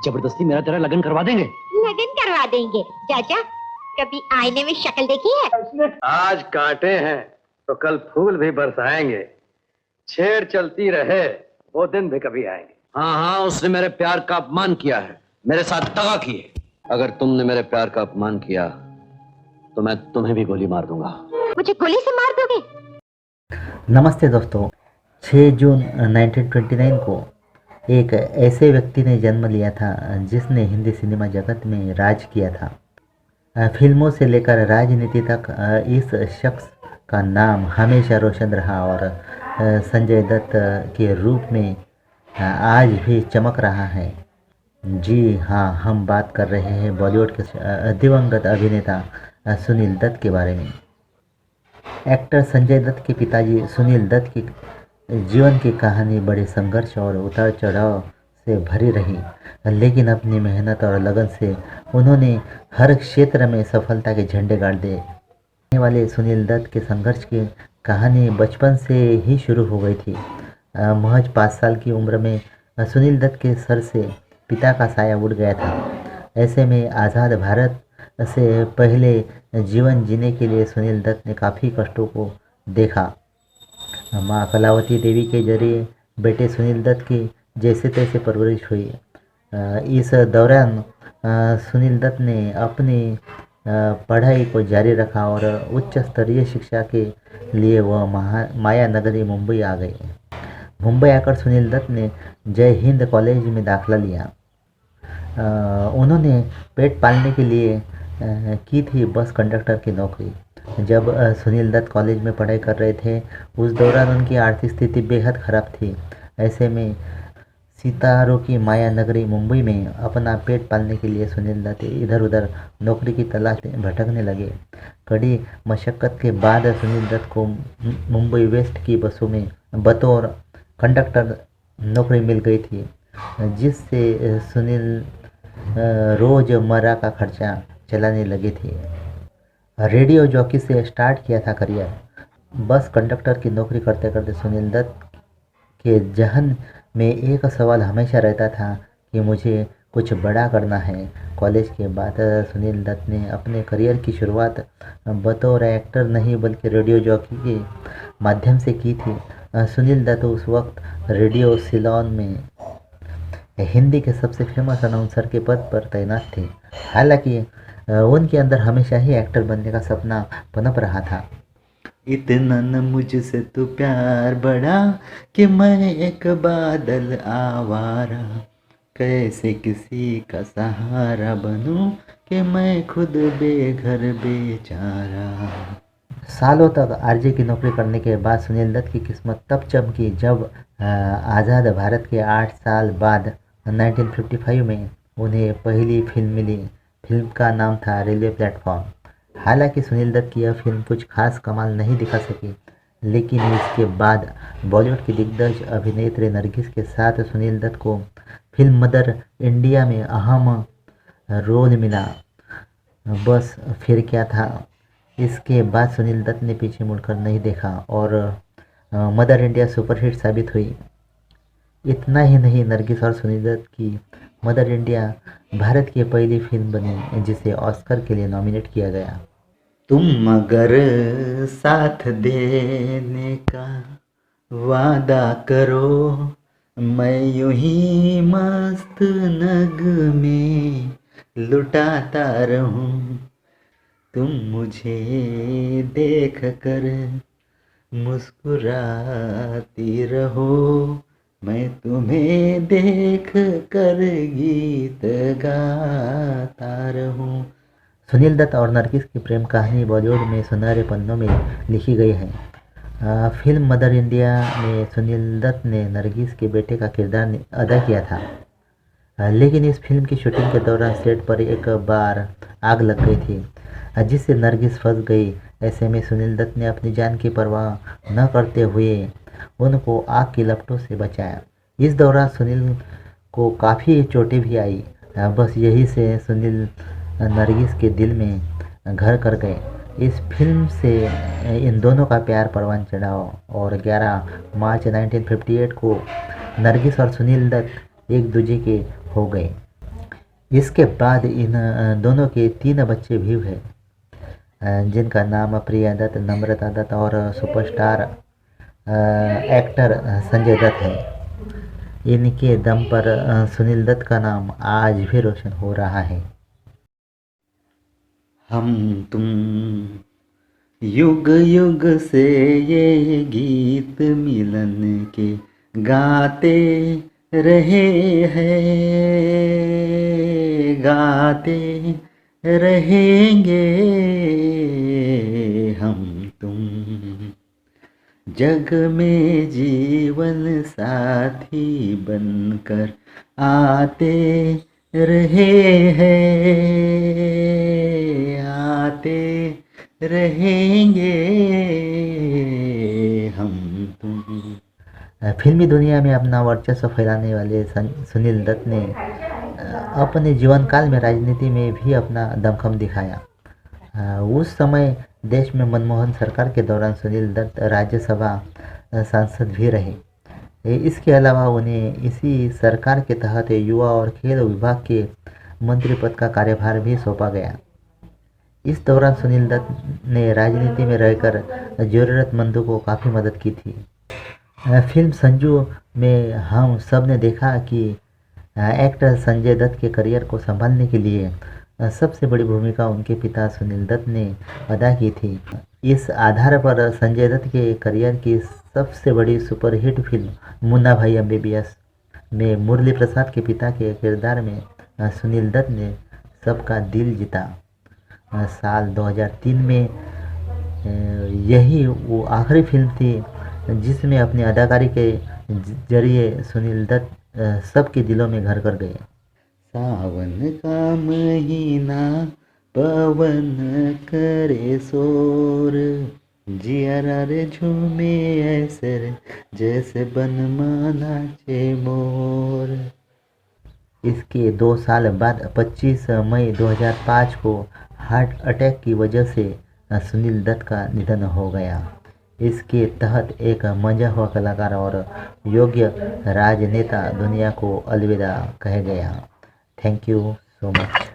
जबरदस्ती मेरा तेरा लगन करवा देंगे। लगन करवा देंगे। चाचा, कभी आईने में शक्ल देखी है? आज कांटे हैं तो कल फूल भी बरसाएंगे। छेड़ चलती रहे, वो दिन भी कभी आएंगे। हाँ हाँ, उसने मेरे प्यार का अपमान किया है, मेरे साथ दगा की है। अगर तुमने मेरे प्यार का अपमान किया तो मैं तुम्हें भी गोली मार दूंगा। मुझे गोली से मार दोगे? नमस्ते दोस्तों। 6 जून 1929 को एक ऐसे व्यक्ति ने जन्म लिया था जिसने हिंदी सिनेमा जगत में राज किया था। फिल्मों से लेकर राजनीति तक इस शख्स का नाम हमेशा रोशन रहा और संजय दत्त के रूप में आज भी चमक रहा है। जी हाँ, हम बात कर रहे हैं बॉलीवुड के दिवंगत अभिनेता सुनील दत्त के बारे में। एक्टर संजय दत्त के पिताजी सुनील दत्त की जीवन की कहानी बड़े संघर्ष और उतार चढ़ाव से भरी रही, लेकिन अपनी मेहनत और लगन से उन्होंने हर क्षेत्र में सफलता के झंडे गाड़ दिए। आने वाले सुनील दत्त के संघर्ष की कहानी बचपन से ही शुरू हो गई थी। महज 5 साल की उम्र में सुनील दत्त के सर से पिता का साया उड़ गया था। ऐसे में आज़ाद भारत से पहले जीवन जीने के लिए सुनील दत्त ने काफ़ी कष्टों को देखा। माँ कलावती देवी के जरिए बेटे सुनील दत्त की जैसे तैसे परवरिश हुई। इस दौरान सुनील दत्त ने अपनी पढ़ाई को जारी रखा और उच्च स्तरीय शिक्षा के लिए वह माया नगरी मुंबई आ गए। मुंबई आकर सुनील दत्त ने जय हिंद कॉलेज में दाखिला लिया। उन्होंने पेट पालने के लिए की थी बस कंडक्टर की नौकरी। जब सुनील दत्त कॉलेज में पढ़ाई कर रहे थे, उस दौरान उनकी आर्थिक स्थिति बेहद ख़राब थी। ऐसे में सितारों की माया नगरी मुंबई में अपना पेट पालने के लिए सुनील दत्त इधर उधर नौकरी की तलाश में भटकने लगे। कड़ी मशक्क़त के बाद सुनील दत्त को मुंबई वेस्ट की बसों में बतौर कंडक्टर नौकरी मिल गई थी, जिससे सुनील रोज़मर्रा का खर्चा चलाने लगे थे। रेडियो जॉकी से स्टार्ट किया था करियर। बस कंडक्टर की नौकरी करते करते सुनील दत्त के जहन में एक सवाल हमेशा रहता था कि मुझे कुछ बड़ा करना है। कॉलेज के बाद सुनील दत्त ने अपने करियर की शुरुआत बतौर एक्टर नहीं बल्कि रेडियो जॉकी के माध्यम से की थी। सुनील दत्त उस वक्त रेडियो सिलोन में हिंदी के सबसे फेमस अनाउंसर के पद पर तैनात थे। हालांकि उनके अंदर हमेशा ही एक्टर बनने का सपना पनप रहा था। इतना न मुझसे तू प्यार बढ़ा कि मैं एक बादल आवारा, कैसे किसी का सहारा बनूं कि मैं खुद बेघर बेचारा। सालों तक आरजे की नौकरी करने के बाद सुनील दत्त की किस्मत तब चमकी जब आज़ाद भारत के 8 साल बाद 1955 में उन्हें पहली फिल्म मिली। फिल्म का नाम था रेलवे प्लेटफॉर्म। हालांकि सुनील दत्त की यह फिल्म कुछ खास कमाल नहीं दिखा सकी, लेकिन इसके बाद बॉलीवुड की दिग्गज अभिनेत्री नरगिस के साथ सुनील दत्त को फिल्म मदर इंडिया में अहम रोल मिला। बस फिर क्या था। इसके बाद सुनील दत्त ने पीछे मुड़कर नहीं देखा और मदर इंडिया सुपरहिट साबित हुई। इतना ही नहीं, नरगिस और सुनील दत्त की मदर इंडिया भारत की पहली फिल्म बनी जिसे ऑस्कर के लिए नॉमिनेट किया गया। तुम अगर साथ देने का वादा करो, मैं यूं ही मस्त नगमे लुटाता रहूं। तुम मुझे देख कर मुस्कुराती रहो, मैं तुम्हें देख कर गीत गाता रहूं। सुनील दत्त और नरगिस की प्रेम कहानी बॉलीवुड में सुनहरे पन्नों में लिखी गई है। फिल्म मदर इंडिया में सुनील दत्त ने नरगिस के बेटे का किरदार अदा किया था, लेकिन इस फिल्म की शूटिंग के दौरान सेट पर एक बार आग लग गई थी, जिससे नरगिस फंस गई। ऐसे में सुनील दत्त ने अपनी जान की परवाह न करते हुए उनको आग की लपटों से बचाया। इस दौरान सुनील को काफ़ी चोटें भी आई। बस यही से सुनील नरगिस के दिल में घर कर गए। इस फिल्म से इन दोनों का प्यार परवान चढ़ा और 11 मार्च 1958 को नरगिस और सुनील दत्त एक दूजे के हो गए। इसके बाद इन दोनों के 3 बच्चे भी हुए, जिनका नाम प्रिया दत्त, नम्रता दत्त और सुपरस्टार एक्टर संजय दत्त है। इनके दम पर सुनील दत्त का नाम आज भी रोशन हो रहा है। हम तुम युग युग से ये गीत मिलन के गाते रहे हैं, गाते रहेंगे हम तुम, जग में जीवन साथी बनकर आते रहे हैं, आते रहेंगे हम तुम। फिल्मी दुनिया में अपना वर्चस्व फैलाने वाले सुनील दत्त ने अपने जीवन काल में राजनीति में भी अपना दमखम दिखाया। उस समय देश में मनमोहन सरकार के दौरान सुनील दत्त राज्यसभा सांसद भी रहे। इसके अलावा उन्हें इसी सरकार के तहत युवा और खेल विभाग के मंत्री पद का कार्यभार भी सौंपा गया। इस दौरान सुनील दत्त ने राजनीति में रहकर ज़रूरतमंदों को काफ़ी मदद की थी। फिल्म संजू में हम सब ने देखा कि एक्टर संजय दत्त के करियर को संभालने के लिए सबसे बड़ी भूमिका उनके पिता सुनील दत्त ने अदा की थी। इस आधार पर संजय दत्त के करियर की सबसे बड़ी सुपरहिट फिल्म मुन्ना भाई एमबीबीएस में मुरली प्रसाद के पिता के किरदार में सुनील दत्त ने सबका दिल जीता। साल 2003 में यही वो आखिरी फिल्म थी जिसमें अपनी अदाकारी के जरिए सुनील दत्त सबके दिलों में घर कर गए। सावन का महीना पवन करे शोर, जियारा रे झूमे ऐसे रे जैसे बनमाना चे मोर। इसके 2 साल बाद 25 मई 2005 को हार्ट अटैक की वजह से सुनील दत्त का निधन हो गया। इसके तहत एक मंझा हुआ कलाकार और योग्य राजनेता दुनिया को अलविदा कह गया। Thank you so much.